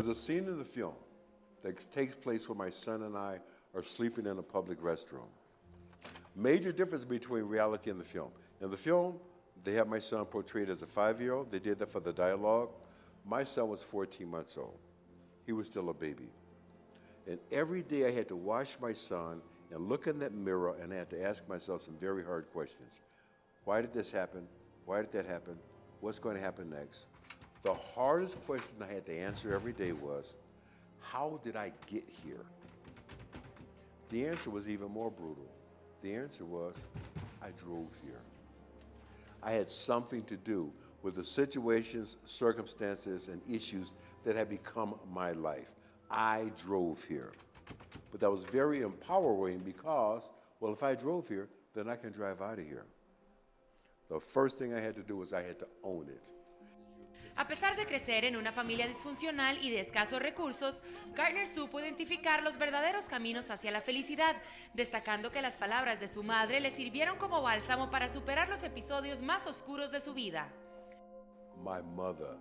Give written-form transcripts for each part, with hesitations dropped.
There's a scene in the film that takes place where my son and I are sleeping in a public restroom. Major difference between reality and the film. In the film, they have my son portrayed as a 5-year-old. They did that for the dialogue. My son was 14 months old. He was still a baby. And every day I had to wash my son and look in that mirror, and I had to ask myself some very hard questions. Why did this happen? Why did that happen? What's going to happen next? The hardest question I had to answer every day was, how did I get here? The answer was even more brutal. The answer was, I drove here. I had something to do with the situations, circumstances, and issues that had become my life. I drove here. But that was very empowering because, well, if I drove here, then I can drive out of here. The first thing I had to do was I had to own it. A pesar de crecer en una familia disfuncional y de escasos recursos, Gardner supo identificar los verdaderos caminos hacia la felicidad, destacando que las palabras de su madre le sirvieron como bálsamo para superar los episodios más oscuros de su vida. My mother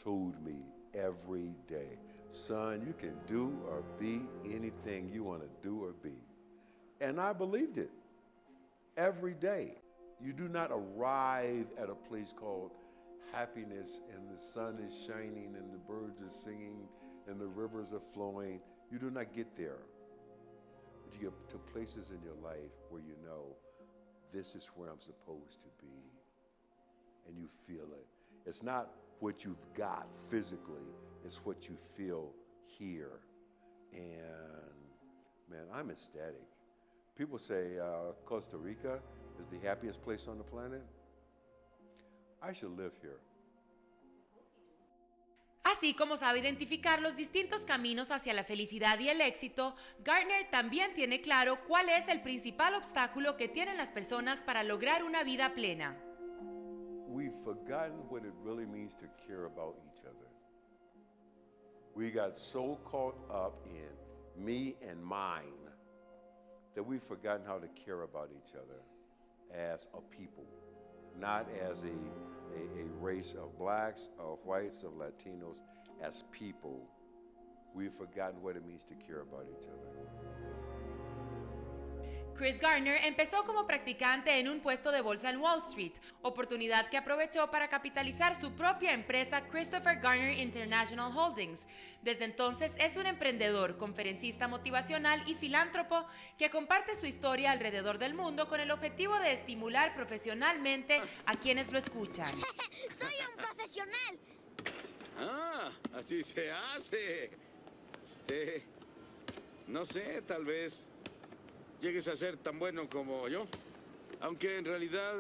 told me every day, son, you can do or be anything you want to do or be. And I believed it every day. You do not arrive at a place called happiness and the sun is shining and the birds are singing and the rivers are flowing. You do not get there. But you get to places in your life where you know this is where I'm supposed to be. And you feel it. It's not what you've got physically, it's what you feel here. And man, I'm ecstatic. People say Costa Rica is the happiest place on the planet. I should live here. Así como sabe identificar los distintos caminos hacia la felicidad y el éxito, Gardner también tiene claro cuál es el principal obstáculo que tienen las personas para lograr una vida plena. We've forgotten what it really means to care about each other. We got so caught up in me and mine that we've forgotten how to care about each other as a people, not as a race of blacks, of whites, of Latinos, as people. We've forgotten what it means to care about each other. Chris Gardner empezó como practicante en un puesto de bolsa en Wall Street, oportunidad que aprovechó para capitalizar su propia empresa Christopher Gardner International Holdings. Desde entonces es un emprendedor, conferencista motivacional y filántropo que comparte su historia alrededor del mundo con el objetivo de estimular profesionalmente a quienes lo escuchan. ¡Soy un profesional! Ah, así se hace. Sí. No sé, tal vez llegues a ser tan bueno como yo. Aunque en realidad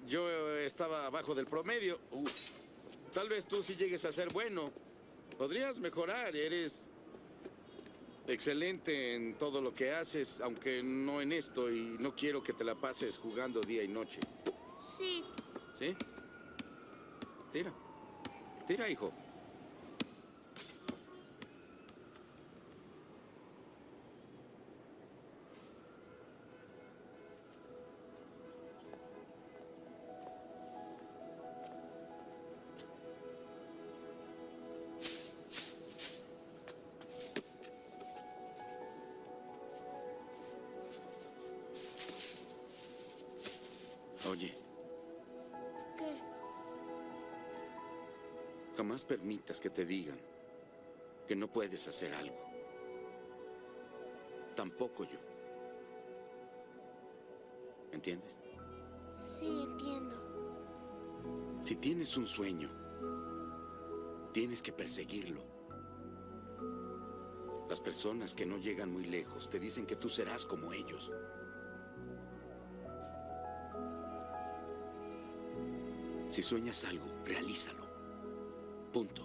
yo estaba abajo del promedio. Tal vez tú sí llegues a ser bueno. Podrías mejorar. Eres excelente en todo lo que haces, aunque no en esto, y no quiero que te la pases jugando día y noche. Sí. ¿Sí? Tira. Tira, hijo. Oye. ¿Qué? Jamás permitas que te digan que no puedes hacer algo. Tampoco yo. ¿Entiendes? Sí, entiendo. Si tienes un sueño, tienes que perseguirlo. Las personas que no llegan muy lejos te dicen que tú serás como ellos. Si sueñas algo, realízalo. Punto.